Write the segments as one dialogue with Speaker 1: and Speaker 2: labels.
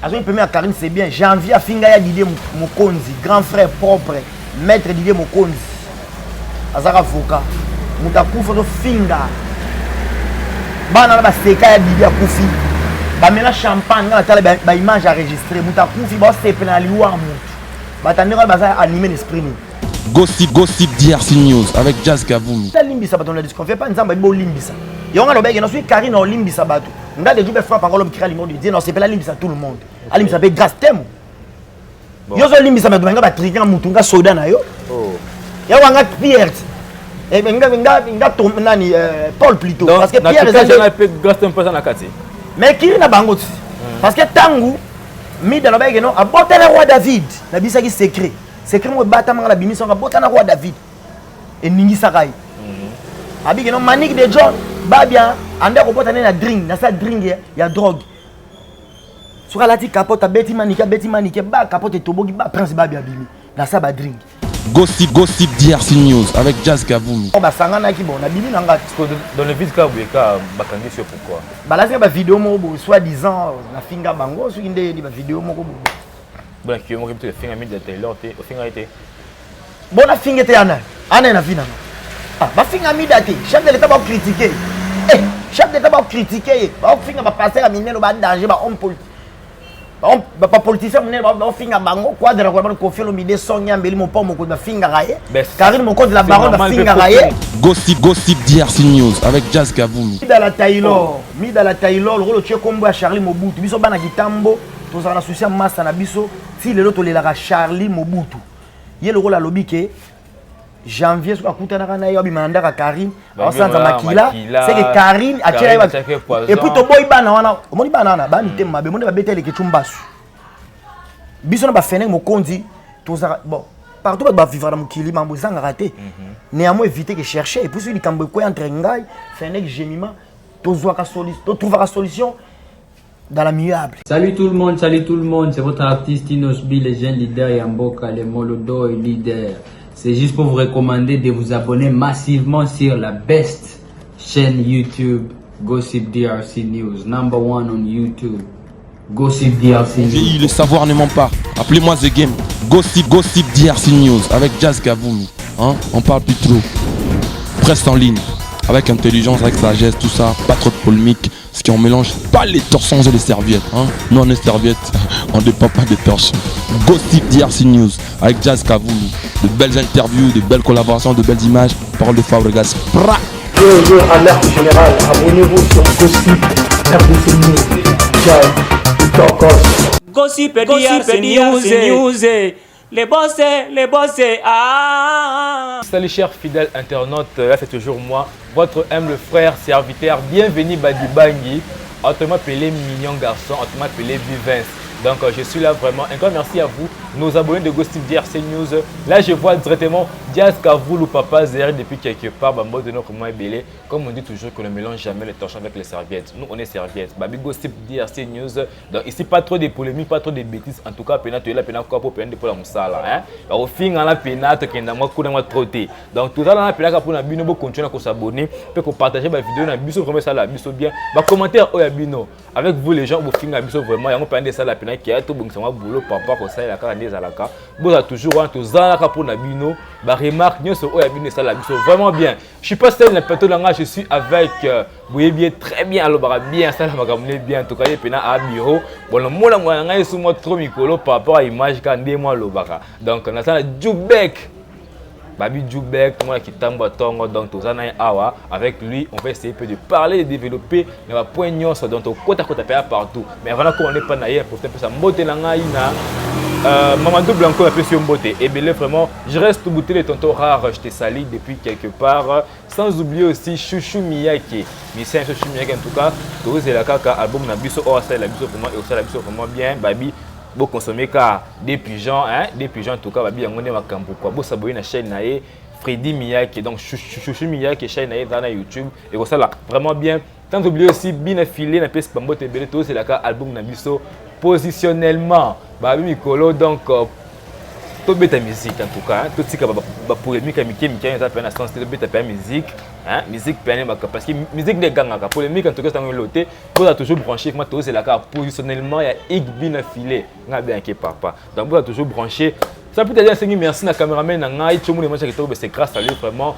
Speaker 1: Azo il permet à Karine c'est bien. J'ai envie à finga ya Didier Mokonzi, grand frère propre, maître Didier Mokonzi. Azara avocat. Mutakufa do finga. Bana na ba seka ya Didier Kufi. Ba mena champagne na tala ba image enregistrée. Mutakufi ba sepe na liwa mutu. Ba tandika ba za animer l'esprit ni.
Speaker 2: Gossip DRC News avec Jazz Kavoulou.
Speaker 1: Ça limbisa bato na disconfie pas nzamba bo limbisa. Yonga lobeke no suis Karine o limbisa bato. Nga de jube frappe encore l'homme qui a l'image de dire non c'est pas la limbisa tout le monde. Alimbisa be grâce temo. Yo zo limbisa bato nga ba triquer mutunga soda na yo. Oh. Ya wanga Pierre. Et nga tombe nani Paul plutôt
Speaker 3: donc,
Speaker 1: parce que Pierre
Speaker 3: est peu grâce un peu na kati.
Speaker 1: Mais qui na bango parce que tangu mi dans lobeke no abota na roi David na bisa ki secret. Secret mo bata manga na bimiso nga bota na roi David. Et ningi sakai. Abi que non manique de John ba bien anda ko bota na drink na sa drink ya drogue. Sur la ti capote beti manique ba capote tobogi ba prince ba bien bimi na sa ba drink.
Speaker 2: Gossip DRC News avec Jazz Kavoulou.
Speaker 1: On va sangana ki bon na bimi nanga
Speaker 3: Dans le vide ka bueka bakangi sur pourquoi.
Speaker 1: Ba la ba vidéo mo bo soi-disant na finga bango sur inde di ba vidéo mo ko bo.
Speaker 3: Bon qui mo ke finga mi de Taylor te o finga été.
Speaker 1: Bon na finga te ana na vina. Ah ba finga mi date chef de l'état va critiquer. Chef de l'état va critiquer. Ba finga ba passer à minero ba danger ba homme politique. Ba politicien minero ba finga bango quadra ko ba confier le mide sonya mbeli mo pa mo ko ba finga raye. Karine mo ko de la baronne ba finga raye.
Speaker 2: Gossip DRC News avec Jazz Kavoulou.
Speaker 1: Mi dans la Taylor le rôle tché kombo à Charlie Mobutu. Biso bana kitambo to za na souci massa na biso si le loto le la Charlie Mobutu. Ye le rôle à lobby ke janvier sur akutana kana yo bimanda ka Karine ensemble makila c'est que Karine a tiré et puis to boy bana wana omoni bana na ba mitem mabe moni ba betele ke chumbasu biso na ba feneng mokonzi to za bon partout ba vivre dans mokili mambo zanga raté néanmoins éviter que chercher et puis celui kambo ko entre ngai feneng gemima to zwa ka solution to trouver la solution dans l'amiable.
Speaker 4: Salut tout le monde, c'est votre artiste Inosbi, les jeunes leaders Yamboka, les Molodo et leaders. C'est juste pour vous recommander de vous abonner massivement sur la best chaîne YouTube, Gossip DRC News, number 1 on YouTube. Gossip DRC News.
Speaker 2: Le savoir ne ment pas. Appelez-moi The Game. Gossip DRC News avec Jazz Kavoulou. Hein? On parle plus trop. Presse en ligne. Avec intelligence, avec sagesse, tout ça. Pas trop de polémique. Ce qui on mélange pas les torsons et les serviettes. Hein? Nous on est serviettes. On ne dépend pas des torsons. Gossip DRC News avec Jazz Kavoulou. De belles interviews, de belles collaborations, de belles images. Parole de Fabregas.
Speaker 1: Yo, alerte générale. Abonnez-vous sur Gossip RDC News. Ciao.
Speaker 5: Gossip News. Les boss, ah.
Speaker 3: Salut chers fidèles internautes, là c'est toujours moi, votre humble frère, serviteur, bienvenue Badi Bangui. On te m'appelle mignon garçon, on te m'appelle Vivens. Donc je suis là vraiment. Un grand merci à vous, nos abonnés de Gossip DRC News. Là je vois directement Jazz Kavoulou Papa Zeri depuis quelque part. Bambo de notre mois belé. Comme on dit toujours qu'on ne mélange jamais les torchons avec les serviettes. Nous on est serviettes. Babi Gossip DRC News. Donc ici pas trop de polémiques, pas trop de bêtises. En tout cas, pena tu es là, pena quoi pour pena pour la moussala. Hein? Au fin on a pena tu qu'en a moi coup moi trotté. Donc tout ça là on a pena pour la bino pour continuer à s'abonner, pour partager ma vidéo na biso vraiment ça la biso bien. Bah commentaire au bino. Avec vous les gens vous fin biso vraiment y a on pena ça la pena qui a tout bon ça boulot papa ko ça la ka des alaka. Vous a toujours un tout ça là pour na bino. Bah remarque nous sur au bino ça la biso vraiment bien. Je suis pas seul na plateau là, je suis avec vous voyez bien très bien alors bien ça la makamune bien en tout cas y pena à bureau. Bon le mot là moi ngai sous moi trop micro par rapport à image quand des mois le baka. Donc on a ça Djoubek. Babi Djoubek, moi qui tambo tongo donc tout ça awa avec lui on va essayer de parler de développer les points nyons dont au côté à côté partout. Mais avant qu'on n'est pas naïe pour faire ça mbote na ngai na Mamadou Blanco a fait sur mbote et bien vraiment je reste bouté les tonton rare je te salue depuis quelque part sans oublier aussi Chouchou Miyake. Monsieur Chouchou Miyake en tout cas tout c'est la kaka album na biso or ça la biso vraiment et ça la biso vraiment bien babi. Vous consommez car des pigeons, hein, des pigeons en tout cas, babi yango ne makambo quoi. Vous s'abonnez à chaîne nae Freddy Miyake donc Chouchou Miyake chaîne nae dans YouTube et ça là vraiment bien. Tant oublier aussi bien affilé na pièce Pambo Tebele tout c'est la cas album na biso positionnellement. Babi Mikolo donc to beta musique en tout cas tout tika ba polémique amike mike ça peut na sens de beta pa musique hein musique peine parce que musique de gangaka polémique en tout cas c'est un loté vous a toujours branché moi tout c'est la car positionnellement il y a Igby na filé nga bien que papa donc vous a toujours branché ça peut dire c'est merci na cameraman na ngai tout le monde qui to c'est grâce à lui vraiment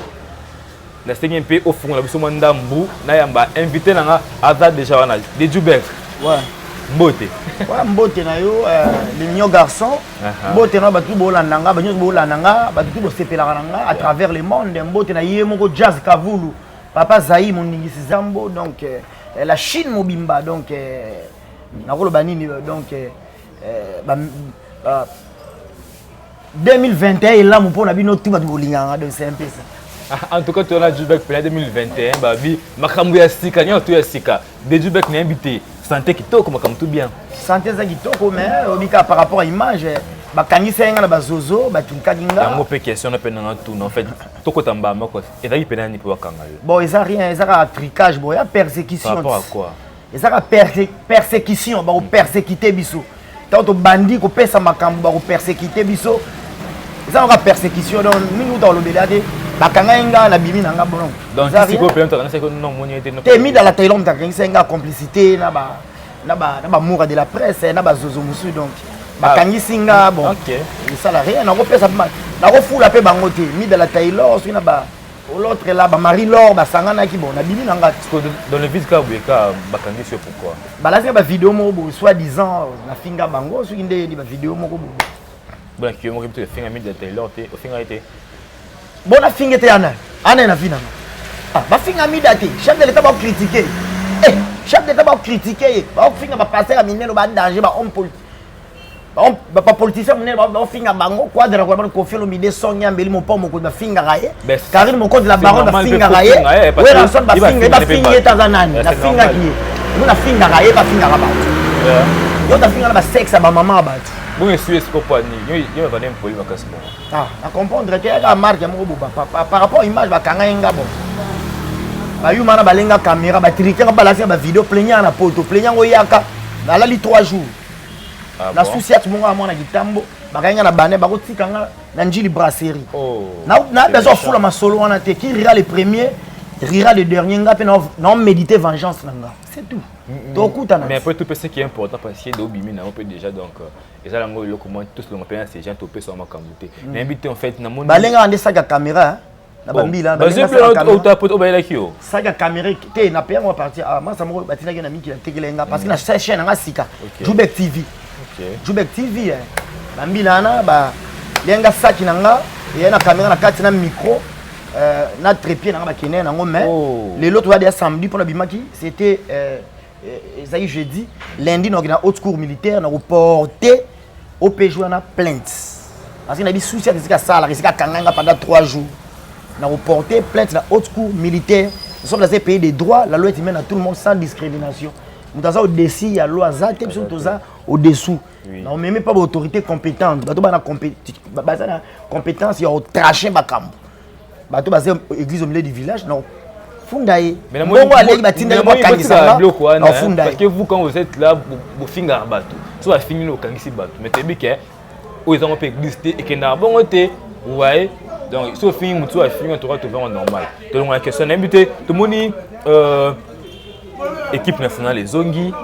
Speaker 3: la seigne peu au fond la biso mandambu na yamba invité na nga aza déjà wana de Djoubek
Speaker 1: ouais
Speaker 3: mbote
Speaker 1: ouais mbote na yo les mignons garçons mbote na batu bolandanga banyo bolandanga batu bo sepelaka nanga à travers le monde mbote na ye moko Jazz Kavulu papa Zaï mon ningisi Zambo donc la Chine mobimba donc na kolo banini donc 2021 et là mon pona bino tout batu bolinganga donc c'est un peu ça.
Speaker 3: En tout cas tu as Djoubek pour 2021 babi makambu ya sika nyo tu ya sika de Djoubek na invité santé kitoko comme tout bien
Speaker 1: santé za kitoko mais obika par rapport à image bakangisa nga na bazozo batunkakinga
Speaker 3: yango pe question na pena na tout en fait toko tamba mako ezaki pena ni pour kanga
Speaker 1: bon ils a rien ils a tricage bon il y a persécution
Speaker 3: par rapport à quoi
Speaker 1: ils a persécution ba ko persécuter biso tant bandi ko pesa makambu ba ko persécuter biso ils a persécution donc nous dans le belade bakanga nga na bimi nanga bon
Speaker 3: donc si ko pena to na seko non moni était
Speaker 1: t'es mis dans la Thaïlande bakangisa nga complicité na ba moura de la presse na ba zozo musu donc bakangisi nga bon
Speaker 3: OK
Speaker 1: ça la rien na ko pesa na ko fula pe bango te mis dans la Thaïlande sur na ba l'autre là ba Marie Laure ba sangana ki bon na bimi nanga
Speaker 3: dans le vide ka bueka bakangisi pourquoi
Speaker 1: balasi ba vidéo mo bo soi-disant na finga bango sur inde di ba vidéo mo ko bo
Speaker 3: bon qui mo ke finga mis de Thaïlande te au finga été
Speaker 1: bon na finga te ana na fina ah ba finga mi date chef de l'état va critiquer chef d'état va critiquer ba finga ba passer à minero ba danger ba homme politique ba politicien minero ba finga bango quadra ko ba confier le mide sonya mbeli mo pa mo ko ba finga raye Karine mo ko de la baronne ba finga raye we ranson ba finga tazanani na finga ki nous na finga raye ba finga ba yo ta finga ba sexe ba maman ba
Speaker 3: bon je suis pour ni yo va nem poli makasi bon
Speaker 1: ah à comprendre que la marque mo bo par rapport image ba kanga nga bon ba yu mana balenga caméra ba triquer ba la faire ba vidéo plaignant na poto plaignant oyaka na la li 3 jours na souci at mo nga mona gitambo ba kanga na bane ba ko tikanga na njili brasserie na besoin fula masolo wana te qui rira le premier rira le dernier nga pe na méditer vengeance nanga c'est tout
Speaker 3: mais après tout ce qui est important parce que d'obimi na on peut déjà donc et ça lango le comment tous le montrer ces gens topé sur ma kambuté l'invité en fait na mon
Speaker 1: balenga ande saga caméra na bambila
Speaker 3: ba zeplo auto poto ba lakio
Speaker 1: saga caméra te na pe moi partir ah moi ça mo batina na miki na tegelenga parce que na chaîne nga sika Djoubek TV Djoubek TV bambila na ba lenga saki nanga et na caméra na kati na micro na trépied na ba kene na ngomé les l'autre va dire samedi pour la bimaki c'était ça y jeudi lundi na na haute cour militaire na reporté au PJ na plainte parce que na bi souci à ce ça la risque kanganga pendant 3 jours na reporté plainte na haute cour militaire nous sommes dans un pays des droits la loi est humaine à tout le monde sans discrimination nous dans au-dessus il y a loi za te biso toza au-dessous non même pas autorité compétente bato bana compétence ya au tracher bakambo bato basé église au milieu du village non fundaye bongo aleki batinda ba kangisa na fundaye
Speaker 3: parce que vous quand vous êtes là vous finga bato so ba fini no kangisi bato mais tebi ke o ils ont pas église et que na bongo te ouais donc so fini mutu a fini on te retrouver normal donc la question invité tout moni équipe nationale les zongi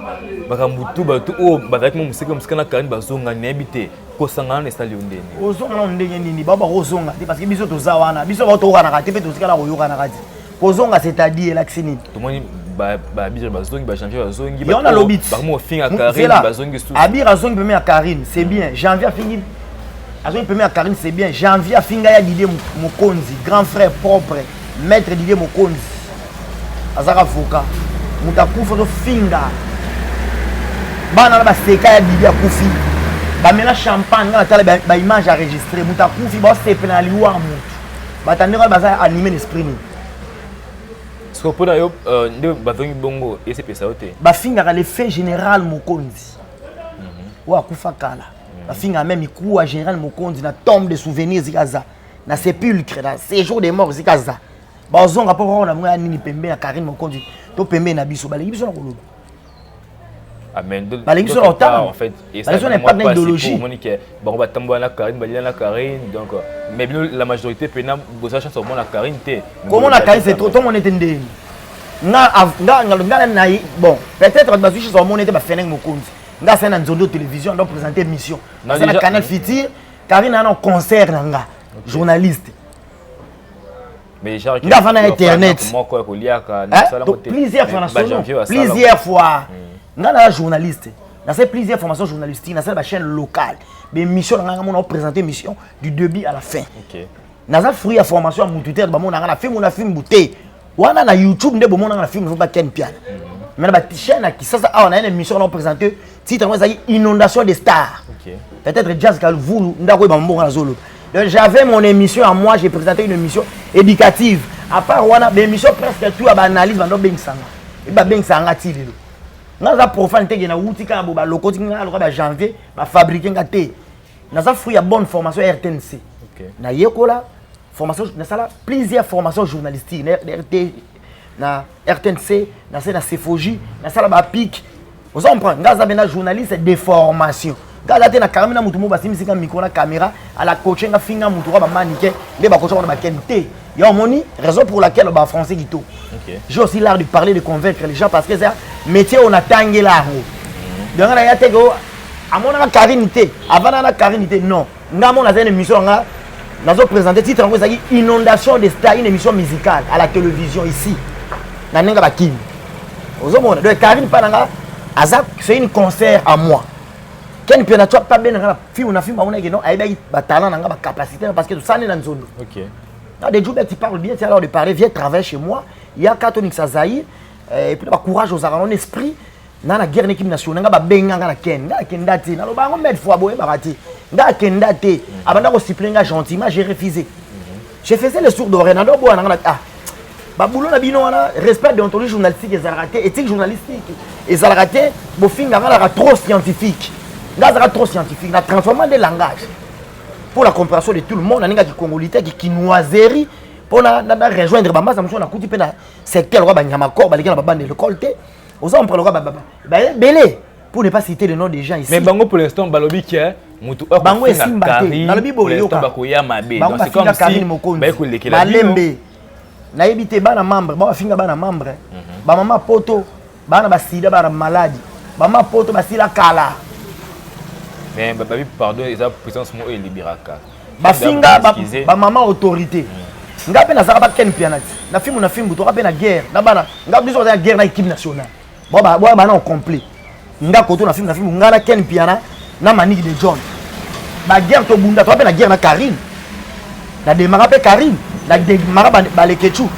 Speaker 3: bakambutu bato o bazaki mo musika musikana kani bazonga na invité ko sangana na stade ndeni
Speaker 1: ozonga na ndenge nini baba ozonga parce que biso toza wana biso ba to kana kati pe to sikala ko yokana kati kozonga c'est-à-dire l'axini
Speaker 3: tout monde ba bizir bazongi ba janvier bazongi
Speaker 1: ba on a lobit
Speaker 3: ba mo finga Karine bazongi sous
Speaker 1: abira zongi premier à Karine c'est bien janvier a fini azongi premier à Karine c'est bien janvier a finga ya Didier Mokonzi grand frère propre maître Didier Mokonzi azaka foka mutakufa to finga bana ba seka ya Didier kufi ba mena champagne na tala ba image enregistrée mutakufi ba se penali wa mutu batandeka baza animer l'esprit ni
Speaker 3: ce qu'on peut d'ailleurs de bazongi bongo et c'est pesa oté
Speaker 1: ba finga le fait général Mokonzi wa kufa kala ba finga même ikuwa général Mokonzi na tombe de souvenirs zikaza na sépulcre na séjour des morts zikaza ba zonga po na mwa nini pembe na Karine Mokonzi to pembe na biso ba biso na kolo balingi so otanga
Speaker 3: en fait
Speaker 1: et ça n'est pas d'idéologie
Speaker 3: bon va tambo na Karine balia na Karine donc mais la majorité pena bosa chance au monde na Karine té
Speaker 1: comment na Karine c'est trop mon était ndeni nga na bon peut-être ba sushi so mon était ba Feneng Mokonzi nga c'est na nzondo télévision donc présenter émission na canal Fitir Karine a un concert nga journaliste
Speaker 3: mais genre
Speaker 1: nga fana internet plusieurs fois nga na journaliste na c'est plusieurs formations journalistiques na c'est la chaîne locale mais mission nga on a présenté mission du début à la fin
Speaker 3: OK
Speaker 1: na za fruit ya formation mututeur ba mon na film na film bouté wana na YouTube nde bo mon na film ba Ken Piana mais ba chaîne qui ça on a une émission on a présenté titre moi ça inondation des stars
Speaker 3: OK
Speaker 1: peut-être Jazz Kalvulu ndako ba mbongo na zolo. Donc j'avais mon émission à moi, j'ai présenté une émission éducative. À part wana, l'émission presque tout à analyse dans Beng Sanga. Et ba Beng Sanga ti lelo. Nga za profane te na wuti ka bo ba lokoti nga lo ba janvier, ba fabriquer nga te. Na za fruit ya bonne formation RTNC.
Speaker 3: OK.
Speaker 1: Na yekola formation na sala plusieurs formations journalistiques na RTNC, na c'est na Cefoji, na sala ba pic. Vous comprenez? Nga za bena journaliste de formation. Gala te na kamera mutu mo basimisi ka micro na caméra à la coaching nga finga mutu ba manike nde ba coach ba kente ya moni raison pour laquelle ba français gito.
Speaker 3: OK.
Speaker 1: J'ai aussi l'art de parler de convaincre les gens parce que c'est un métier on a tangé là. Donc na ya te go amona Karine te avant na Karine te non nga mona za une émission nga nazo présenter titre ngo ezaki inondation des stars une émission musicale à la télévision ici na nenga ba kim. Ozomona donc Karine pa nga azak c'est une concert à moi. Ken Piana tu pas bien na film na film on a non aiba ba talent na ba capacité parce que tout ça n'est dans zone.
Speaker 3: OK.
Speaker 1: Là des jours tu parles bien tu as l'air de parler viens travailler chez moi il y a catholique Sazaï et puis ba courage aux arons esprit na la guerre équipe nationale nga ba benga na Ken dati na lo ba ngombe fois boye barati nga Ken dati abanda ko siplenga gentiment j'ai refusé. Je faisais le sourd d'oreille na do bo na ah ba boulot na bino wana respect déontologie journalistique et zalaraté éthique journalistique et zalaraté bo finga na trop scientifique. Là, trop scientifique, la transformation des langages pour la compréhension de tout le monde, qui congolais, qui noiserie, pour rejoindre Bamba, ça me sonne à coup de peine. C'est quel roi Banyamakor, Baligan, Baban de l'écolté. Aux hommes, le roi Baba. Belé, pour ne pas citer le nom des gens ici.
Speaker 3: Mais Bango pour l'instant, Balobi qui est
Speaker 1: Bango est Simbaté. Nalobi Boyoka. Bango c'est comme Karine Mokonzi. Malembe. Naïbité bana membre, ba finga bana membre. Ba mama poto, bana ba sida bana maladie. Ba mama poto ba sila kala.
Speaker 3: Mais babi pardon ils ont puissance mo et libéraka
Speaker 1: ba finga ba maman autorité nga pe na zaka ba Ken Piana na film to ka pe na guerre na bana nga biso za guerre na équipe nationale ba na au complet nga koto na film nga na Ken Piana na Maniki de John ba guerre to bunda to pe na guerre na Karine na démarra pe Karine la démarra ba Lekechu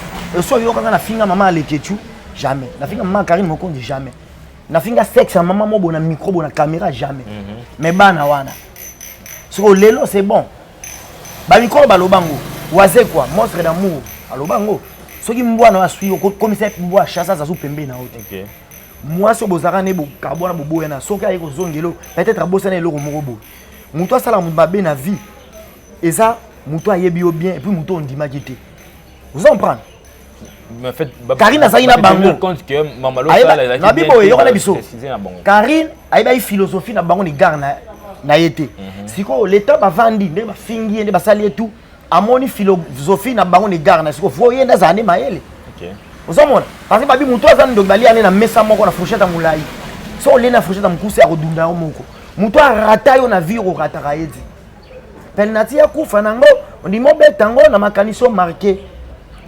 Speaker 1: so yo ka na finga maman Lekechu jamais na finga maman Karine Mokonzi jamais na finga sexe à maman mo na micro na caméra jamais mais bana wana so lelo c'est bon ba micro ba lobango waze quoi monstre d'amour alobango soki mbwana wa suyo commissaire mbwa chassa za pembe na hote
Speaker 3: OK
Speaker 1: moi so bozaka ne bo carbone bo boyana soki ayeko zongelo peut-être abosana eloko moko bo muto asala mbabe na vie eza muto ayebi yo bien et puis muto ondima kité vous en prendre
Speaker 3: mais en fait
Speaker 1: Karine azali na bango
Speaker 3: compte que Mamalo
Speaker 1: sala la bibo yo kana biso Karine ayeba philosophie na bango ni gar na yete siko l'état ba vandi nde ba fingi nde ba sali tout amoni philosophie na bango ni gar na siko fo yenda zane maele
Speaker 3: OK
Speaker 1: ozomona parce que babi muto azana ndo bali ane na mesa moko na fourchette mulai so le na fourchette mkusi ya kodunda yo moko muto arata yo na vie ko rata kaedi penalty ya kufa nango ndimo betango na makaniso marqué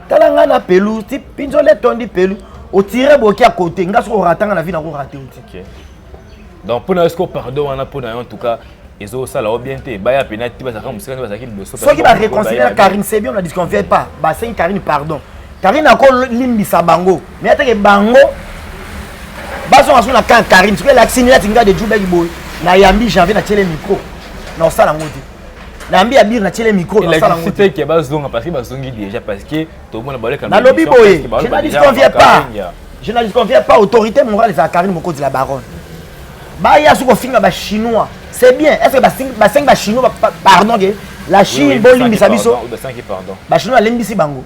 Speaker 1: talanga na pelu ti pinzo le tondi pelu o tirer boki à côté nga so ratanga na vie na ko rater
Speaker 3: OK donc pour est-ce que pardon on a pour en tout cas ils ont ça là bien té ba ya penalty ba ça comme ça ba ça qui le
Speaker 1: so qui va réconcilier Karine c'est bien on ne disconfie pas ba c'est Karine pardon Karine encore limbisa bango mais atake bango ba so na kan Karine parce que l'accent là tinga de Djoubek boy na yambi janvier na télé micro na osala ngoti nambi abir na télé micro na sala ngoti
Speaker 3: c'était que ba zonga parce que ba zongi déjà parce que tout le monde balé quand
Speaker 1: na lobby boy je ne disconfie pas je ne disconfie pas autorité morale de Karine Mokonzi la baronne ba ya su ko finga ba chinois c'est bien est-ce que ba 5 ba chinois pardon que la Chine bolimbisa biso
Speaker 3: ba 5 pardon
Speaker 1: ba chinois limbisi bango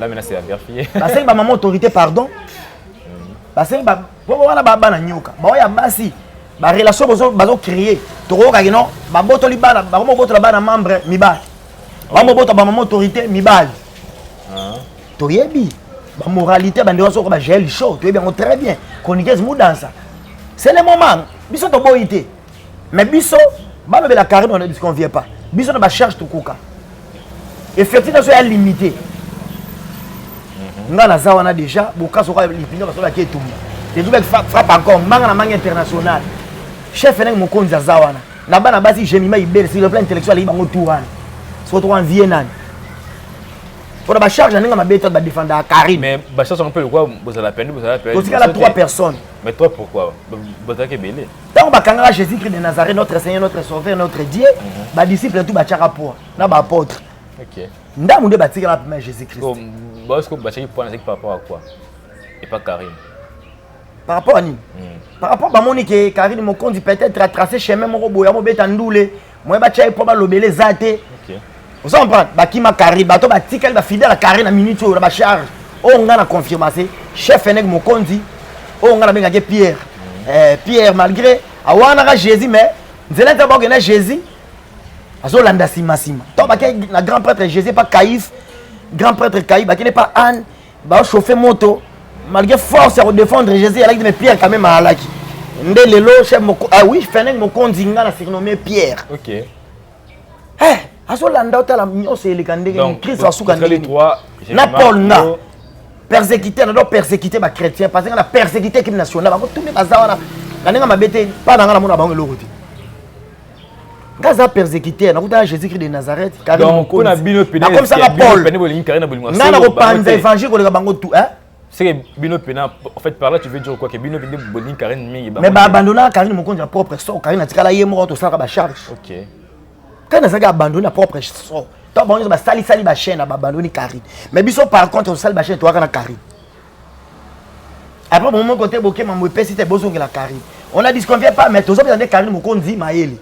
Speaker 3: là maintenant c'est à vérifier
Speaker 1: ba 5 ba maman autorité pardon basengi wana bana nyoka baoya basi barelation bazo créer tokokaki non babotoli bana bakomobotola bana membre mibali bamobota bamama autorité mibali toyebi bamoralité bandeko soko bagel show toyebi yango très bien chroniqueuse mudansa c'est le moment biso toboyi te mais biso balobela Karine on ne disconvient pas biso na bacharge tokoka effectivement so ya limité nga naza wana déjà bokaso kwa lipinga basola ke tumba les joueurs frappe encore manga na manga international chef neng mokonzi aza wana na bana basi jemima ibele sur le plan intellectuel yi bango tout wana so to en viennan pour la charge nanga mabeta ba défendre Karine
Speaker 3: mais ba charge on peut le quoi vous allez peine
Speaker 1: parce qu'il y a 3 personnes
Speaker 3: mais toi pourquoi vous avez belé
Speaker 1: tant ba kanga Jésus-Christ de Nazareth notre Seigneur notre Sauveur notre Dieu ba disciple tout ba tchaka pour na ba apôtre
Speaker 3: OK
Speaker 1: ndamu de batika la première Jésus-Christ
Speaker 3: est-ce que Bachaki point avec par rapport à quoi et pas Karine
Speaker 1: par rapport à ni par rapport à moni que Karine mokonzi peut-être a tracé chemin moko boya mo beta ndule moi ba tchai po ba lobele zate
Speaker 3: OK
Speaker 1: vous comprenez bakima Karine bato batika ba fidèle à Karine à minute ou ba charge on nga na confirmation chef enek mokonzi on nga na benga Pierre Pierre malgré awana ka Jésus mais nzela ta ba na Jésus azolanda sima to ba na grand prêtre Jésus pas Caïphe grand prêtre Caïphe ba qui n'est pas Anne ba chauffer moto malgré force à défendre Jésus il a dit mais Pierre quand même alaki ndelelo chef moko ah oui fenek mokonzi nga na surnommé Pierre
Speaker 3: OK
Speaker 1: azolanda otala nyonso elekandenge Christ asuka ndenge
Speaker 3: na
Speaker 1: Paul na persécuté na do persécuté ba chrétien parce que na persécuté équipe nationale ba tout baza wana nga mabete pas na nga na mona bango lokoti ngaza persécuté na kuta Jésus-Christ de Nazareth Karine
Speaker 3: donc on a bino pena
Speaker 1: comme ça Paul na na ko panza évangile ko bango tout hein
Speaker 3: c'est que bino pena en fait par là tu veux dire quoi que bino pena bolin Karine mingi
Speaker 1: mais ba abandonner Karine mokonzi ya propre so Karine atikala ye moko to sala ba charge
Speaker 3: OK
Speaker 1: quand on a abandonné la propre so donc bon ba sali ba chaîne ba abandonner Karine mais biso par contre on sali ba chaîne to kana Karine après mon côté boké ma mopé c'était bozo que la Karine on a disconvient pas mais tozo bien Karine mokonzi maeli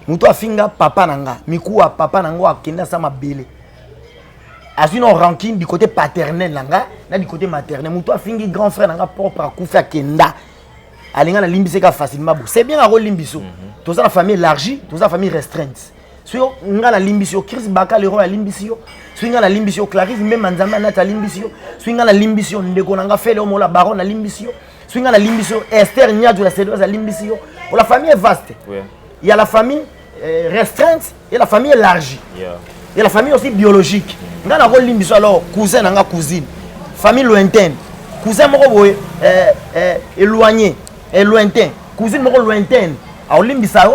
Speaker 1: muto afinga papa nanga mikuwa papa nanga akenda sa mabele asino ranking du côté paternel nanga na du côté maternel muto afingi grand frère nanga propre akufa kenda alinga na limbise ka facilement bo c'est bien à limbiso toza la famille élargie toza la famille restreinte so nga na limbisio Chris Baka le roi ya limbisio so nga na limbisio Clarisse même Nzamba na ta limbisio so nga na limbisio ndeko nanga fele o la baron na limbisio so nga na limbisio Esther Nyadu la sédoise à limbisio pour la famille est vaste il y a la famille restreinte et la famille élargie et la famille aussi biologique nga na ko limbiso alors cousin nanga cousine famille lointaine cousin moko boye éloigné et lointain cousine moko lointaine a limbisa yo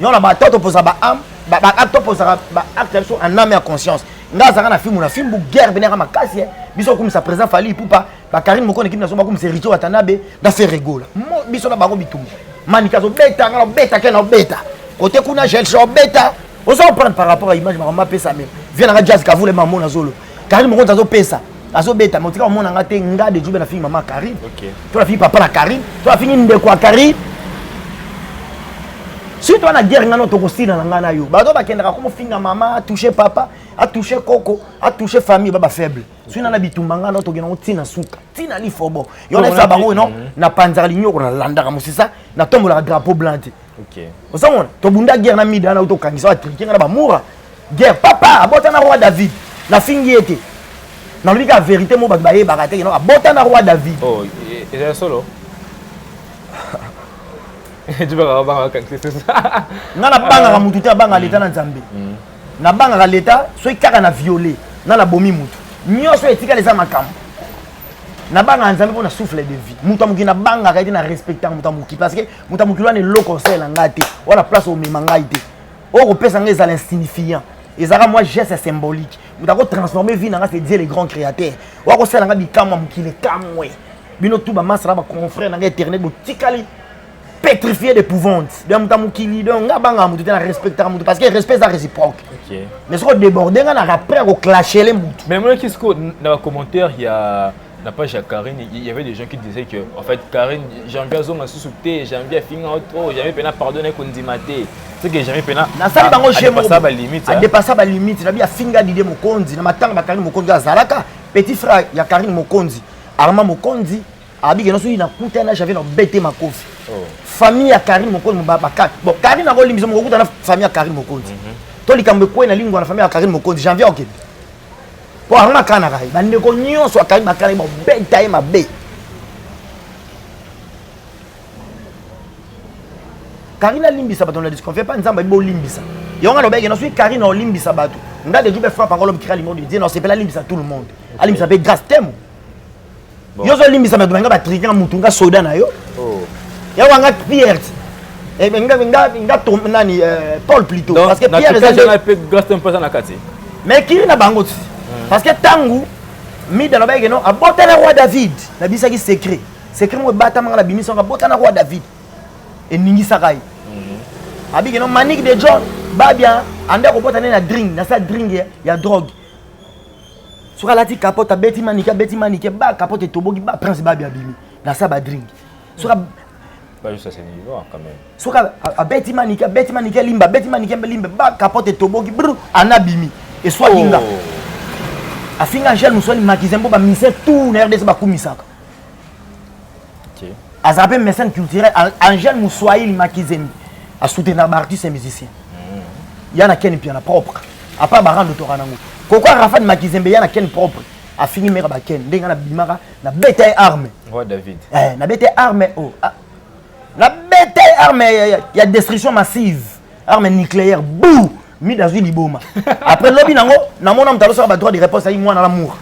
Speaker 1: yona ba toto posa ba am ba acte posa ba acte so en âme et en conscience nga zaka na film bu guerre benera makasi biso comme ça présent fali pour pas ba Karine moko équipe nationale comme c'est Richo Watanabe da faire rigola biso na bango bitumba manika zo beta nga beta ke na beta côté kuna gel show beta on s'en prendre par rapport à image ma pesa même vient na jazz ka voule maman na zolo Karine moko tazo pesa azo beta mais tika mona ngate nga de joube na fille maman Karine
Speaker 3: OK
Speaker 1: toi la fille papa na Karine toi la fille ndeko a Karine si toi na guerre ngano to kosina na ngana yo bato bakendaka comme finga maman a touché papa a touché coco a touché famille baba faible si na bitumba ngano to gena tina suka tina li fobo yo na sa bango non na panzara linyo ko na landaka musisa na tombola drapeau blanc
Speaker 3: OK
Speaker 1: osangona to bunda guerre na mida na to kangisa wa triquer na ba moura guerre papa abota na roi David na fingi ete na lika vérité mo ba baye bakate no abota na roi David
Speaker 3: oh et c'est solo tu vas avoir c'est ça
Speaker 1: ngana banga mutu te banga leta na Nzambe na banga leta so ikaka na violer na bomi mutu nyoso etika les amakambo na banga Nzambe pona souffle de vie mutu amuki na banga ka na respecter mutu amuki parce que mutu amuki wana lo conseil na ngate wala place au memanga ite o ko pesa ngeza l'insignifiant ezaka moi geste symbolique mutu ko transformer vie na nga c'est Dieu le grand créateur wa ko sala nga bikamo mukile kamwe bino tuba masra ba confrère na nga éternel bo tikali pétrifié d'épouvante de mutamukili de ngabanga mutu na respecter mutu parce que respect ça réciproque
Speaker 3: OK
Speaker 1: mais ce qu'on déborde nga na après au clasher les mutu
Speaker 3: mais moi qu'est-ce que dans les commentaires il y a la page à Karine il y avait des gens qui disaient que en fait Karine janvier zonga sous-souté janvier finga auto jamais pena pardonner kondimate c'est que jamais pena
Speaker 1: na sali bango chemo
Speaker 3: ça ba limite
Speaker 1: a dépasser ba limite na bia finga dide mokonzi na matanga ba Karine mokonzi azalaka petit frère ya Karine mokonzi Armand Mokondi abiki no soki na kutana j'avais no bête makofi famille ya Karim Mokondi mobaba bon Karim na kolimbiso mokuta na famille ya Karim Mokondi to likambe ko na lingwa na famille ya Karim Mokondi janvier okende po Armand kana kai bande ko nyonso ya Karim bakala mo bête ay mabe Karina limbisa bato na disconfie pas nzamba ibo limbisa yonga no bege no soki Karina limbisa bato nda de joube frappe encore l'homme qui a l'image de dire non c'est pas la limbisa tout le monde alimbisa be grâce temo yo zo limbisa bato nga ba triquer mutunga soda na yo ya wanga Pierre et nga tom nani Paul plutôt parce que Pierre
Speaker 3: est un peu grâce un peu na kati
Speaker 1: mais Kirina bango parce que tangu mi dans no bege no abota na roi David na bisa ki secret mo bata manga na bimisa abota na roi David et ningi sakai abiki no manique de John ba bien anda ko bota na drink na sa drink ya drogue soka lati capote beti manike ba capote tobogi ba prince ba bien bimi na sa ba drink soka
Speaker 3: pas juste à ce niveau quand même
Speaker 1: soka beti manike limba ba capote tobogi bru anabimi et soit linga afinga Angel musoni makizembo ba mise tout na RDC ba kumisaka
Speaker 3: OK
Speaker 1: azapé mécène culturel Angel Moussoaïl Makizembi a soutenir artistes et musiciens. Il y en a qui est propre. À part Baran de Toranango. Pourquoi Rafat Makizembe il y en a qui est propre. A fini mera baken. Denga na bimara na bétail armé.
Speaker 3: Roi David.
Speaker 1: Na bétail armé oh. Na bétail armé il y a destruction massive. Arme nucléaire bouh mis dans une liboma. Après lobby nango na mon homme talo ça ba droit de réponse à moi dans l'amour.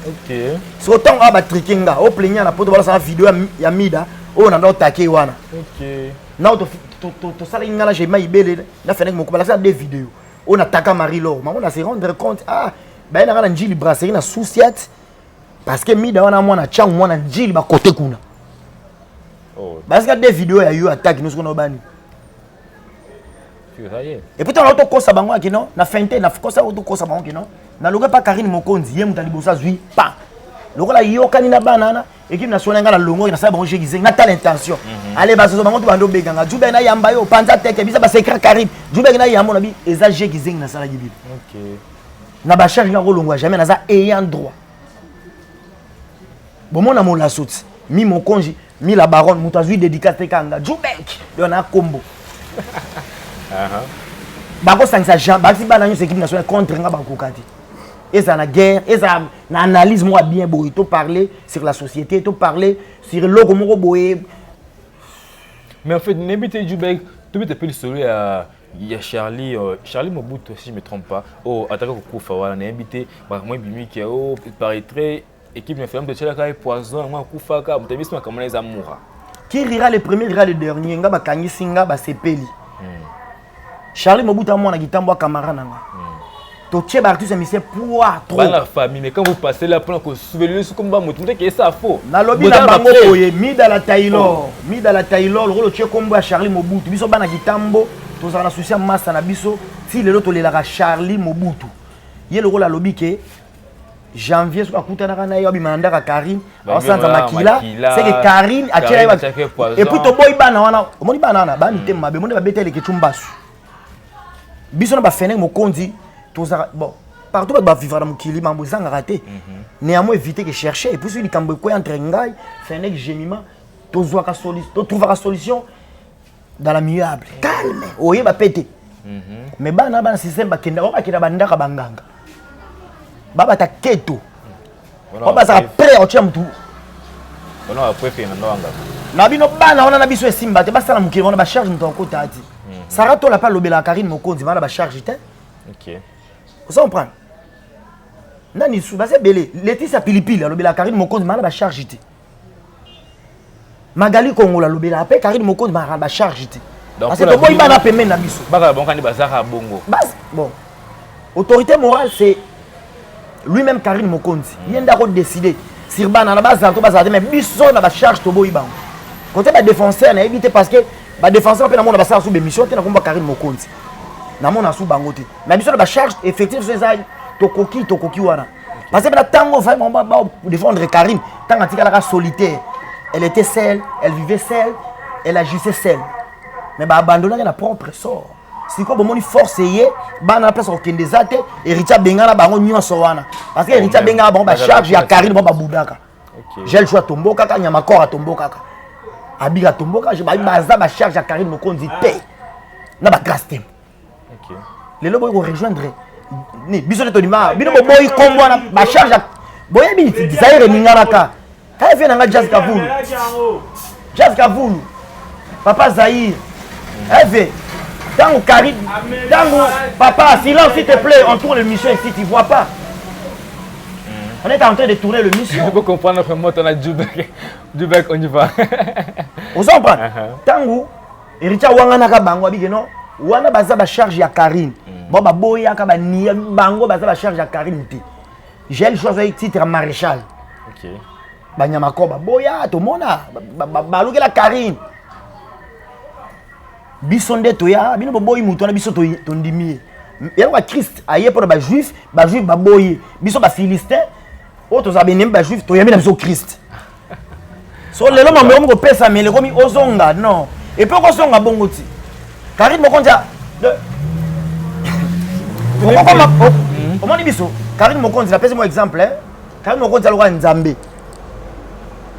Speaker 3: OK.
Speaker 1: So temps a ba trickinga au plaignant na poto bala sa vidéo ya mida. Oh na ndo taqué wana.
Speaker 3: OK.
Speaker 1: Na to sala ingala j'ai maibele na fenêtre moko bala sa des vidéos. On attaque Marie-Laure. Maman on a se rendre compte ben na njili brasserie na souciat parce que mida wana mwana chang mwana njili ba côté kuna.
Speaker 3: Oh.
Speaker 1: Parce que des vidéos ya yo attaque nous qu'on bani. Et puis on a kosa bango ki non na fente na kosa kosa bango ki non. Na loga pa Karine Mokonzi ye mutali bosa zui pa. Lokola yo kanina banana équipe nationale ngala longo na sa bango jegi na ta l'intention. Allez baso bango to bando beganga. Jube na yamba yo panza teke bisa ba secret Karim. Jube na yamba na bi eza jegi zeng na sala gibi.
Speaker 3: OK.
Speaker 1: Na ba charge ngako longo jamais na za ayant droit. Bon mon amour la soute. Mi mon konji, mi la baronne mutazui dédicace kanga. Jubek yo na combo. Bako sangisa Jean, basi bana yo équipe nationale contre nga bako kati. Et ça na guerre, et ça na analyse moi bien boy, to parler sur la société, to parler sur logo moko boy.
Speaker 3: Mais en fait, n'habite Jubek, tu peux t'appeler celui il y a Charlie Mobutu si je me trompe pas. Oh, attaque au coup fawala na invité, moi bimi qui oh paraîtrait équipe nationale de Tchela kai poison, moi coup faka, mutabi sima comme les amoura.
Speaker 1: Qui rira le premier, rira le dernier, nga ba kangi singa ba sepeli. Charlie Mobutu a moi na gitambo camarade nanga. To tcheba artiste monsieur poids trop.
Speaker 3: Dans la famille, mais quand vous passez là pendant que souvenir ce combat mutu que ça faux.
Speaker 1: Na lobby na bango boye mi dans la Taylor, le rôle tche kombo Charlie Mobutu. Biso bana gitambo, to za na souci massa na biso, si le loto lelaka Charlie Mobutu. Ye le rôle à lobby que janvier so akutana kana yo bimanda ka Karim, au centre makila, c'est que Karim a tchela et puis to boy bana wana, omoni bana na bani te mabe, moni ba betele ke chumbasu. Biso na ba feneng mokondi. Bon, partout où vivre dans mon kili, mambo zanga raté. Néanmoins éviter que chercher et puis celui qui cambe quoi entre ngai, fait un gémiment, tu trouves la solution dans la miable. Calme. Oye ba péter. Mais bana bana système ba kenda, ba kenda banda ka banganga. Baba ta keto. Baba ça prêt au tcham tout.
Speaker 3: On a après fait ndanga.
Speaker 1: Na bino bana on a biso esimba te ba sala mukili on ba charge nto ko tati. Sarah to la pas lobela Karine Mokonzi va ba charge te.
Speaker 3: OK.
Speaker 1: Vous comprenez? Nani sou base belé. Laetitia Pilipili lobela Karine Mokonzi mala ba charge te. Magali Kongola lobela après Karine Mokonzi mala ba charge te. Parce que boy bana pemé na biso.
Speaker 3: Baka bon kandi bazaka bongo.
Speaker 1: Bas bon. Autorité morale c'est lui-même Karine Mokonzi. Il vient d'ako décider sur bana na base to base mais biso na ba charge to boy bango. Quand ba défenseur na éviter parce que ba défenseur pe na mona ba sa sous émission te na komba Karine Mokonzi. Na mona sous bango te. Mais biso na ba charge effective sur ça tokoki wana. Parce que na tango fa ba défendre Karine, tango tika la solitaire. Elle était seule, elle vivait seule, elle agissait seule. Mais ba abandonner na propre sort. Si quoi bomoni forcer ba na place okende zate héritier benga na bango nyonso wana. Parce que héritier benga ba charge ya Karine ba boudaka. J'ai le choix tombo kaka nyama corps tombo kaka. Abiga tombo kaka je baza ba charge à Karim Mokonzi te. Na ba grâce tem.
Speaker 3: OK.
Speaker 1: Les lobo ko rejoindre ni biso to dima bino boy kombo na ba charge boye bi Zaire ningana ka. Ka vient nga Jazz Kavulu. Jazz Kavulu. Papa Zaire. Eve. Dans Karim, dans papa, silence s'il te plaît, on tourne l'émission ici, tu vois pas. On est en train de tourner l'émission.
Speaker 3: Je peux comprendre vraiment ton Djoubek, on y va.
Speaker 1: Vous comprenez? Tango, héritier Wanganaka Bango, non? Wana baza ba charge ya Karim. Bon ba boya ka ba ni Bango baza ba charge ya Karim ti. J'ai le choix avec titre maréchal.
Speaker 3: OK.
Speaker 1: Ba nyamako ba boya to mona ba lokela Karim. Bisonde toya bino boy muto na biso to ndimi. Y'a Christ aye pour ba juif ba boye. Biso ba philistin. Autres abonnés ba juif to yamina biso Christ. So lelo mambe ko pesa mele komi ozonga non. Et puis ko songa bongo ti. Karim Mokonza comment dit biso Karim Mokonza la pèse moi exemple hein. Karim Mokonza le roi Nzambe.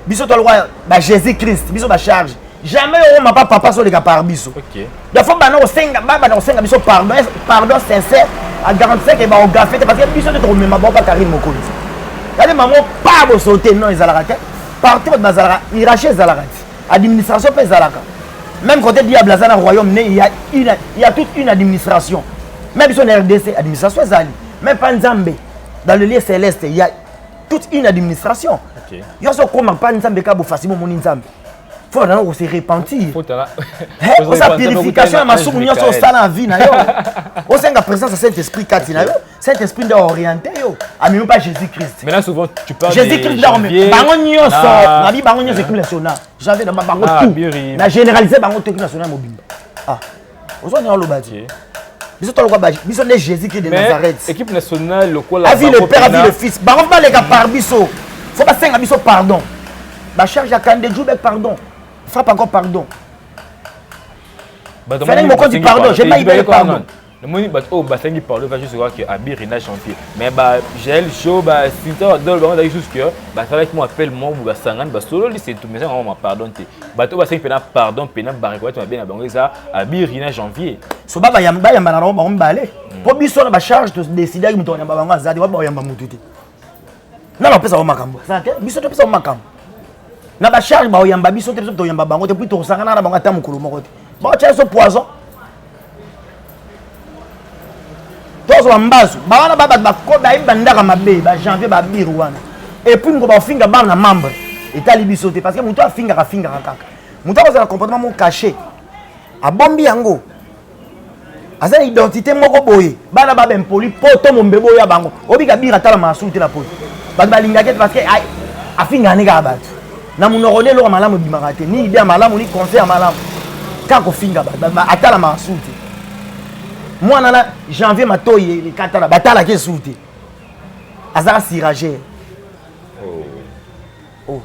Speaker 1: Biso to le roi ba Jésus Christ, biso ba charge. Jamais on m'a pas papa sur les gars par biso.
Speaker 3: OK.
Speaker 1: La fois bana au senga baba na au senga biso pardon sincère à 45 et ba au gafé parce que biso de trop même pas Karim Mokonza. Allez maman pas bo sauter non ils alaka. Partout de bazalaka, iraché zalaka. Administration pe zalaka. Même côté diable dans le royaume il y a toute une administration. Même si on est RDC administration zali. Même pas Nzambe dans le lieu céleste il y a toute une administration.
Speaker 3: OK.
Speaker 1: Yo so comment pas Nzambe ka bo facilement mon Nzambe. Faut non se repentir.
Speaker 3: Faut là.
Speaker 1: Sa purification ma soumu nyoso sala en vie na yo. O senga présence de Saint-Esprit katina yo. Saint-Esprit doit orienter yo. Ami pas Jésus-Christ.
Speaker 3: Maintenant souvent tu parles
Speaker 1: Jésus-Christ doit bango nyoso, na bi bango nyoso équipe nationale. J'avais dans bango tout. Na généraliser bango équipe nationale mobimba. Ah. Ozo na lo badi. Biso to lo ba biso ne Jésus-Christ de Nazareth.
Speaker 3: Équipe nationale lokola.
Speaker 1: A vu le père, a vu le fils. Bango pas les gars par biso. Faut pas senga biso pardon. Ba charge à Kande Djoubek pardon. Frappe encore pardon. Fallait me dire pardon, j'ai pas eu pardon.
Speaker 3: Le moni bat oh ba sengi pardon va juste voir que Abirina janvier. Mais ba gel show ba sinto dans le banc d'ailleurs juste que ba fallait que moi appelle moi ou ba sangan ba solo c'est tout mais ça on m'a pardonné. Ba to ba sengi pena pardon pena bariko tu m'a bien bango ça Abirina janvier.
Speaker 1: So baba yamba na ro ba mbale. Po biso na ba charge de décider que muto yamba bango azadi wa ba yamba mututi. Non non pesa o makambo. Ça biso to pesa o makambo. Na ba charge ba oyamba biso te to yamba bango te puis to sangana na bango ta mukulu moko te ba cha so poison tozo ambazo ba wana baba ba ko ba ibandaka mabe ba janvier ba biru wana et puis ngo ba finga ba na membre etali biso te parce que muto afinga kaka muto aza na comportement mo caché abombi yango aza identité moko boye bana ba bempoli poto mombebo ya bango obika bira tala masu te la poto ba balinga ke parce que afinga ne ga batu na munokone lo malamu bimarate ni idea malamu ni conseil malamu kako finga ba atala masuti mwana na janvier matoyi le katala batala ke suti azara sirager oh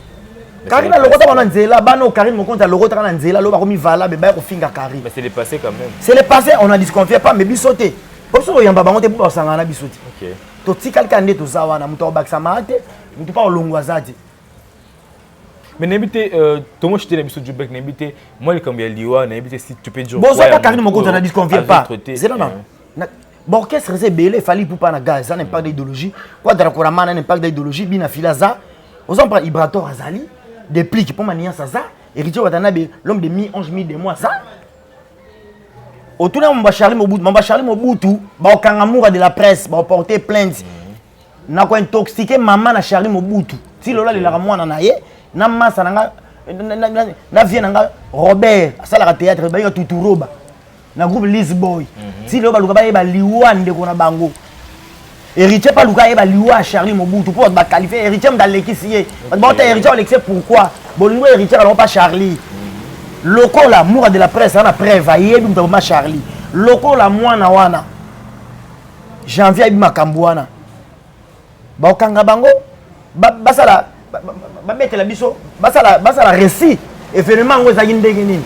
Speaker 1: Karim na lokota bana nzela bano Karim Mokonza lokota na nzela lo ba komi valable ba ko finga Karim
Speaker 3: Mais c'est le passé quand même.
Speaker 1: c'est le passé on a disconfié pas mais bisoté pour so yamba bango te pour sangana bisoté
Speaker 3: OK.
Speaker 1: to tikal kande to zawana muto baksa mate muto pa olongwa zati.
Speaker 3: Mais n'habite Tomo Chité n'habite Djoubek n'habite moi le Cambia Liwa n'habite si tu peux dire
Speaker 1: bon ça pas Karim Mokonza na disconvient pas c'est non bon orchestre c'est belé fallait pour pas na gaz ça n'est pas d'idéologie quoi de la Koramana n'est pas d'idéologie bina filaza aux hommes par Ibrator Azali des plis qui pour manier ça héritier Watanabe l'homme de mi-11 mi de mois ça autour de mon Charlie Mobutu ba okangamura de la presse ba porter plainte na ko intoxiquer maman na Charlie Mobutu si lola le la mwana na ye na masa na vie nanga Robert asala ka théâtre ba yo tuturoba na groupe Lisboy si lo ba luka ba liwande ko na bango héritier pas luka ba liwa Charlie Mobutu pour ba qualifier héritier dans l'équipe ba ta héritier Alexis pourquoi bolingo héritier non pas Charlie loko la moura de la presse na preuve ayebi mto ma Charlie loko la mwana wana janvier abi makambuana ba okanga bango basala ba mettre la biso basala récit événement ngo ezaki ndenge nini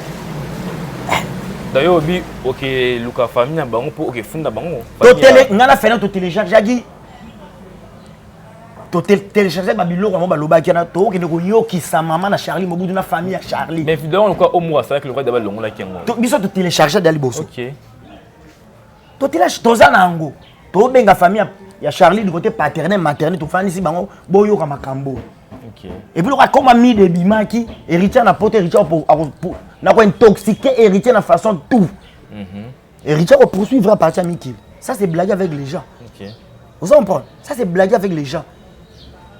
Speaker 3: d'ailleurs bi OK luka famille na bango pour OK funda bango
Speaker 1: to télé ngana fena to télécharge jagi to télécharger babilo comme balobaki na to ke ko yoki sa maman na Charlie Mobutu na famille à Charlie.
Speaker 3: Mais évidemment le quoi au moins c'est que le roi d'abord longo la kengo.
Speaker 1: To biso to télécharger dali bosso.
Speaker 3: OK.
Speaker 1: To télécharger to za nango. To benga famille ya Charlie du côté paternel maternel to fani si bango boyo ka makambo.
Speaker 3: OK.
Speaker 1: Et puis le comme ami de bimaki héritier na pote héritier pour na ko intoxiquer héritier na façon tout. Héritier ko poursuivre à partir Miki. Ça c'est blaguer avec les gens.
Speaker 3: OK.
Speaker 1: Vous comprenez? Ça c'est blaguer avec les gens.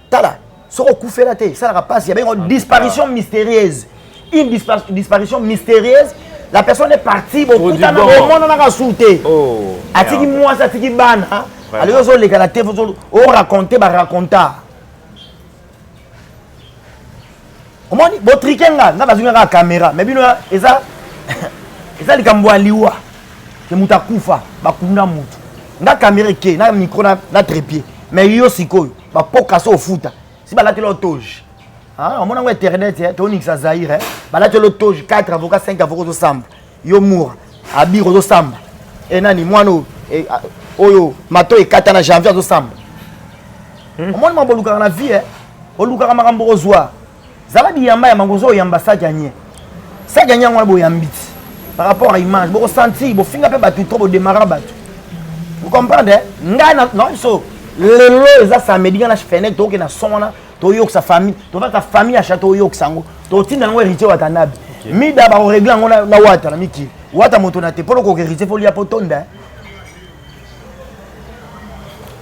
Speaker 1: Tala, so ko fait la tête, ça la passe, il y a une disparition mystérieuse. Une disparition mystérieuse. La personne est partie, bon tout le monde a sauté. Oh. Atiki moi ça tiki ban hein. Allez aux les galatés, vous raconter ba raconta. Comment dit bo trikenga, na bazunga ka caméra, mais bino eza eza likambo aliwa. Que mutakufa bakunda mutu. Na caméra ke na micro na trépied. Mais yo sikoyo ba pokaso ofuta. Si ba la telo toge. Ah, on a internet hein, to nixa Zaire hein. Ba la telo toge 4 avocats 5 avocats au samba. Yo mour abiro au samba. Et nani mwano oyo mato e kata na janvier au samba. On m'a boluka na vie hein. Oluka makambo ozwa. Zala biyamba ya mangozo yamba sa gagner. Ça gagner ngwa bo yambiti. Par rapport à l'image, vous ressentez, vous finissez par tout trop démarrer battu. Vous comprenez? Non, so le lot ça samedi quand la fenêtre to ke na sona to yok sa famille, to va ta famille à château yok sango. To tinda ngo héritier wa tanabi. Mi da ba régler ngo na wata na miki. Wata moto na te pour ko héritier faut li apotonda.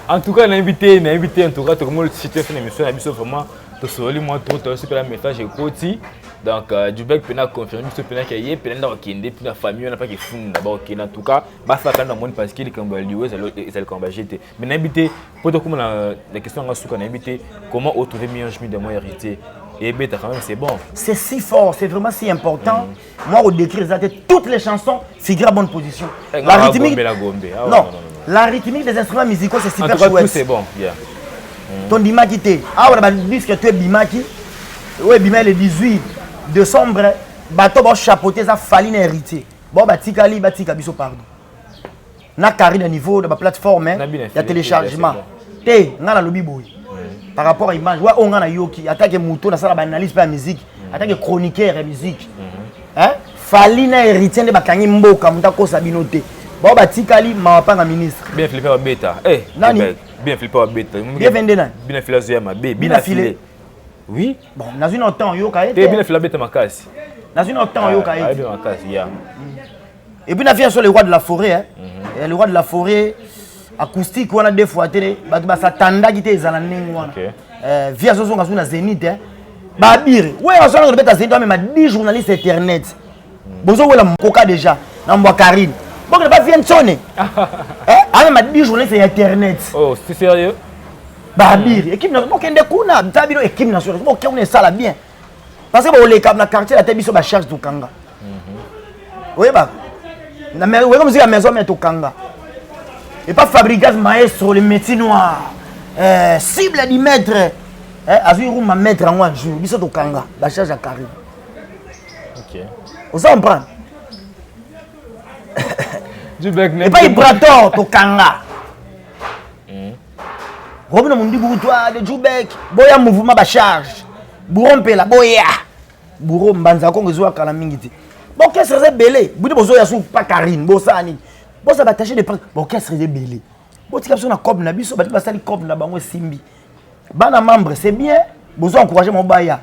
Speaker 3: En tout cas, l'invité en tout cas tout le monde cité une émission na biso vraiment to soli moi trop super la message et côté. Donc, du bec, pena confirmé, ce pena qui est pena dans qui est la famille, on n'a pas qui fou d'abord qui en tout cas, bah ça quand on parce qu'il est comme lié, c'est le combat j'étais. Mais n'habiter, pour comment la question en sous n'habiter, comment retrouver meilleur chemin de moi hérité. Et bête quand même c'est bon. C'est si fort, c'est vraiment si important. Moi au décrire toutes les chansons figurent à bonne position. La rythmique, non, la rythmique des instruments musicaux c'est super chouette. En tout cas, tout c'est bon. Ton bimaki té, ah on a dit que tu es bimaki, ouais bimaki le 18 décembre, bateau bon chapeauté ça fallait héritier. Bon batikali batika biso pardon. Na carré de niveau de la plateforme, il y a téléchargement. Té, na la lobby boy. Par rapport à l'image, ouais on a yoki, attaque mouton na ça la analyse pas musique, attaque chroniqueur et musique. Hein? Fallait na héritier de bakangi mboka mutako sabinoté. Bon batikali ma pas ministre. Bien flippé au bêta. Eh, nani? Bien flippé au bêta. Bien vendé nan. Bien filé ma bé, bien filé. Oui. Bon, dans une autre temps, yo kaé. T'es bien fait la bête ma casse. Dans une autre temps, yo kaé. Et puis on a fait sur le roi de la forêt hein. Et le roi de la forêt acoustique on a deux fois télé, ba sa tanda qui était zalaningo wana. Via zo zonga na Zénith hein. Ba bire. Ouais, on s'en répète à Zénith mais 10 journalistes internet. Bozo wala mkoka déjà na mbwa Karine. Bon, on pas vient sonner. Hein? Ah mais 10 journalistes internet. Oh, c'est sérieux? Babir, équipe nationale, ok, ndekuna, babiro équipe nationale, ok, on est ça là bien. Parce que les câbles, la quartier, la tête, ils sont à charge du Kanga. Oui, bah, oui, comme si la maison met au Kanga. Et pas fabricage maestro, les métiers noirs, cible du maître, azur ma maître en un jour, ils sont au Kanga, la charge à Carré. Ok. Vous en prenez? Et pas Ibrator, au Kanga. Robin Mundi Bourtois de Djoubek, Boya mouvement ba charge. Bourron Pela, Boya. Bourron Banza Kongo Zoa Kalamingiti. Bon, qu'est-ce que c'est belé? Boudi Bozo Yassou, pas Karine, Bossani. Bon, ça va tâcher de prendre. Bon, qu'est-ce que c'est belé? Bon, tu as un cob Nabiso, tu as un cob Nabango Simbi. Bana membre, c'est bien. Bozo encourager mon baya.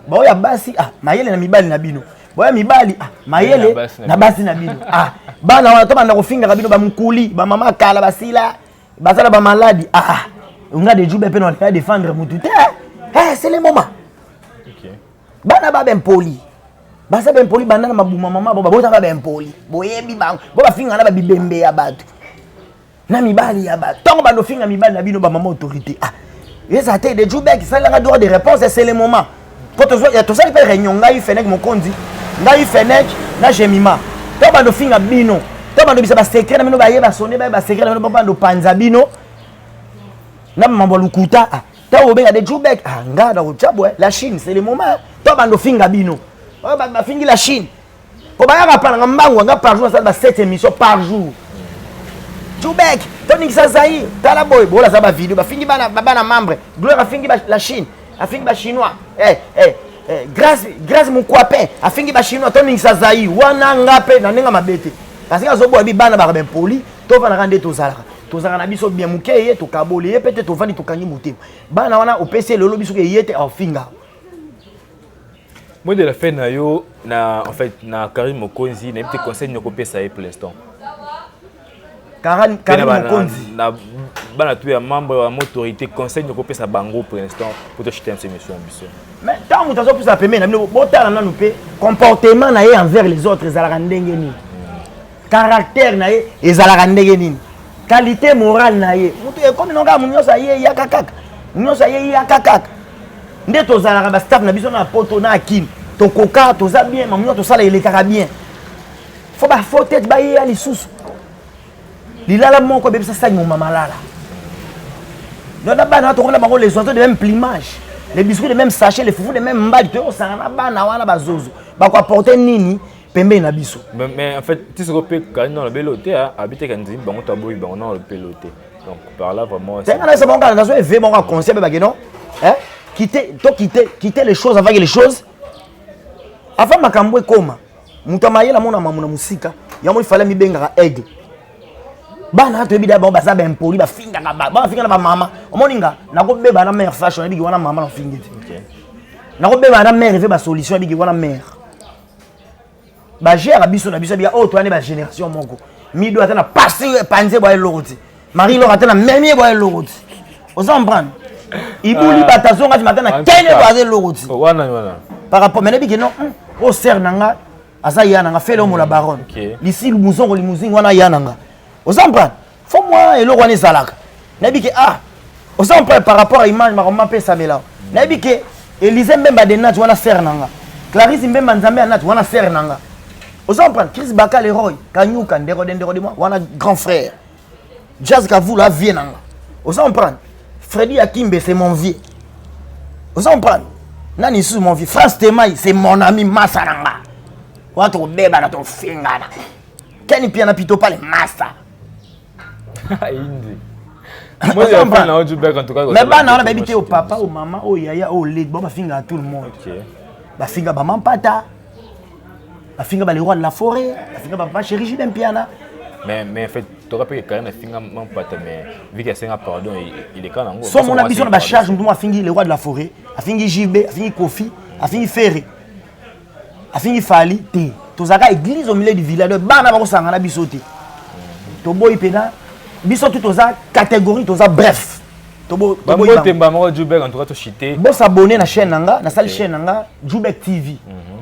Speaker 3: Boya Bassi, ah, Mayele na Mibali Nabino. Boya Mibali, ah, Mayele na Bassi Nabino. Ah, Bana, on a refinga Rabino, Bamukuli, Bamama Kala Basila, Basala Bamaladi, ah. On a des jours on va défendre Moutouté. C'est le moment. OK. Bana ba ben poli. Basa ben poli bana ma buma mama bota ba ben poli. Boyebi bang. Bo ba finga na ba bibembe ya batu. Na mibali ya batu. Tant ba no finga mibali na bino ba mama autorité. Ah. Et ça t'est des jours ça la droit de réponse c'est le moment. Quand tu y a tout ça il peut réunion ngai fenek mon kondi. Ngai fenek na jemima. Tant ba no finga bino. Tant ba no bisa ba secret na bino ba yeba sonner ba secret na bino ba no panza bino. Na mambo lukuta ta obenga de Djoubek ngada uchabwe la Chine c'est le moment to bando finga bino ba fingi la Chine po ba ya pa na mbango nga par jour ça ba 7 émissions par jour Djoubek
Speaker 1: Tony Zazaï, tala boy, bola za ba vidéo, ba fingi bana membre. Gloire a fingi la Chine, a fingi ba chinois. Grâce mon copain, a fingi ba chinois Tony Zazaï, wana ngape na nenga mabete. Parce que azobo abi bana ba ben poli, to va na rande to zalaka. To zalaka na biso bien mukeye to kaboli, peut-être to vandi to kangi mutima. Bana wana au PC le lobi so ke yete a finga.
Speaker 3: Moi de la fin na yo na en fait na Karim Mokonzi, na petit conseil nyoko pesa pour l'instant.
Speaker 1: Karim Mokonzi
Speaker 3: na bana tu ya membre wa autorité conseil nyoko pesa bango pour l'instant pour te chuter cette émission biso.
Speaker 1: Mais tant que tu as plus à payer, nous avons comportement envers les autres, les caractère, les qualité morale. Comme nous avons dit, il y a kakak. Nous avons dit, il y a kakak. Nous avons dit, staff, nous avons dit, Kim. Ton coca, tu as bien, mais nous avons dit, il est bien. Faut être baillé à l'issous. Il a la main comme ça, mon maman là. Nous avons les oiseaux de même plumage. Les biscuits de même sachet, les foufous de même mbadi, tu sais, on a bana wana bazozo. Ba ko apporter nini pembe na biso.
Speaker 3: Mais en fait, tu sais que quand dans le beloté habiter quand dit bango taboui bango dans le beloté. Donc par là vraiment
Speaker 1: c'est quand ça bon quand dans un bon conseil ba non. Hein? Quitter les choses avant que les choses. Avant makambo ekoma. Mutu amayela mona mamuna musika. Yamo il fallait mi benga aigle. Bana to bida ba baza ba impoli ba finga ba finga na ba mama omoninga nako beba na mère fashion bigi wana mama na fingi nako beba na mère ve ba solution bigi wana mère ba gère biso na biso bia oh to ane ba génération moko mi do atana passer panze boy loroti Marie Laure atana même boy loroti oza comprendre ibuli batazonga ti matana kene boy loroti
Speaker 3: wana
Speaker 1: par rapport mais bigi non o ser nanga asa yana nga fele mo la baronne lisi lumuzongo limuzing wana yana nga. Aux emprunts, faut moi et le roi Nezalak. N'habite ah, aux emprunts par rapport à l'image, ma maman ça là. N'habite Élisée Mbemba de Nat, wana ser nanga. Clarisse Mbemba Nzambe Nat, wana ser nanga. Aux emprunts, Chris Baka le roi, Kanyuka, Ndero de moi, wana grand frère. Jazz Kavou la vie nanga. Aux emprunts, Freddy Akimbe c'est mon vieux. Aux emprunts, Nani sous mon vieux. France Temaï c'est mon ami Masaranga. Wato beba na ton fingana. Kenny Piana Pito pas les massa.
Speaker 3: Moi j'ai pas na du bec en tout cas.
Speaker 1: Mais bah non, on a habité au papa, au maman, au yaya, au lit, bon bah finga à tout le monde. OK. Bah finga bah mampata. Bah finga bah les rois de la forêt, bah finga bah papa chéri Julien Piana.
Speaker 3: Mais en fait, tu aurais pu quand même finga mampata mais vu qu'il y a un pardon, il est quand même.
Speaker 1: Soit mon ambition bah charge nous a fingi les rois de la forêt, a fingi JB, a fingi Kofi, a fingi Ferré. A fingi Fali T. Tozaka église au milieu du village de bana ba ko sangana bisoté. To boy pena biso tout toza catégorie toza bref. To boy
Speaker 3: temba mo Jubek en tout cas to chité.
Speaker 1: Bo s'abonner na chaîne nanga, na salle chaîne nanga Jubek TV.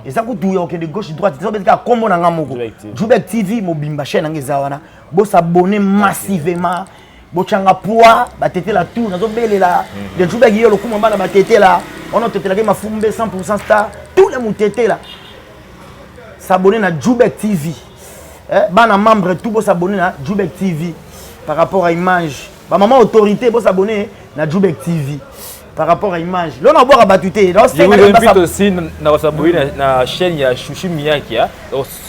Speaker 1: Et ça ko tout yo de gauche droite, ça betika kombo nanga moko. Jubek TV mo bimba chaîne nanga zawana. Bo s'abonner massivement. Bo changa poa ba tété la tour, nazo belela. De Jubek yo lokuma bana ba tété là. On a tété la ma fumbe 100% star. Tous les mon tété là. S'abonner à Jubek TV. Bana membre tout pour s'abonner à Jubek TV par rapport à image. Ba maman autorité pour s'abonner à Jubek TV par rapport à image. Là on a boire batuté. Là
Speaker 3: c'est invite aussi na s'abonner na chaîne ya Chouchou Miyaki ya.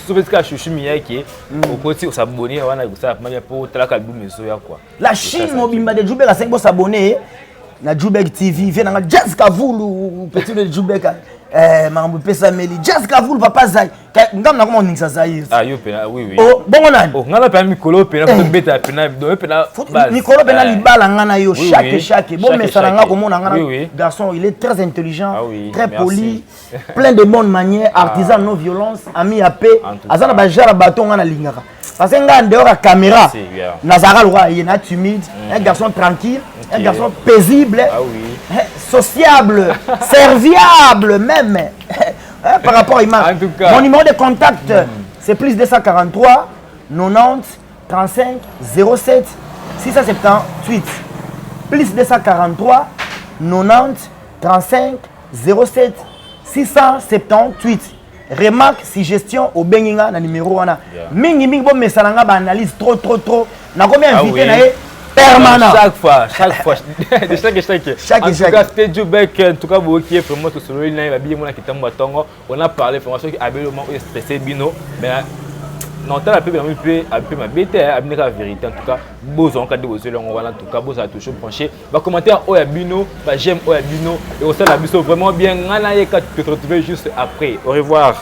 Speaker 3: Souvent que Chouchou Miyaki au côté s'abonner wana ça pour talaka album so ya quoi.
Speaker 1: La Chine mobimba de Jubek à 5 pour s'abonner na Jubek TV vient na Jazz Kavulu petit de Jubek. Mambo pesa meli Jazz Kavulu papa Zai ngam na comment ningsa Zai
Speaker 3: ah yo pena oui
Speaker 1: oh bon on a
Speaker 3: oh ngala pa mikolo pena ko beta pena do pena
Speaker 1: mikolo pena libala ngana yo chaque bon mais ça nga komona ngana garçon il est très intelligent très poli plein de bonnes manières artisan non violence ami à paix azana ba jara baton ngana lingaka parce que nga dehors à caméra Nazara roi il est timide un garçon tranquille un garçon paisible sociable serviable même par rapport à image. Mon numéro de contact c'est plus 243 90 35 07 678 plus 243 90 35 07 678. Remarque, suggestion au Benginga na numéro wana. Mingi bon mesalanga ba analyse trop na combien invité na permanent
Speaker 3: chaque fois de chaque en tout cas c'était Jubek en tout cas vous qui est vraiment tout sur le ligne va bien mon qui tombe tongo on a parlé formation qui abellement stressé bino mais non t'as la peu ma bête amener la vérité en tout cas besoin quand vous allez on va en tout cas besoin toujours brancher va commentaire Oyabino j'aime Oyabino et au sein de la biso vraiment bien on a te retrouver juste après au revoir.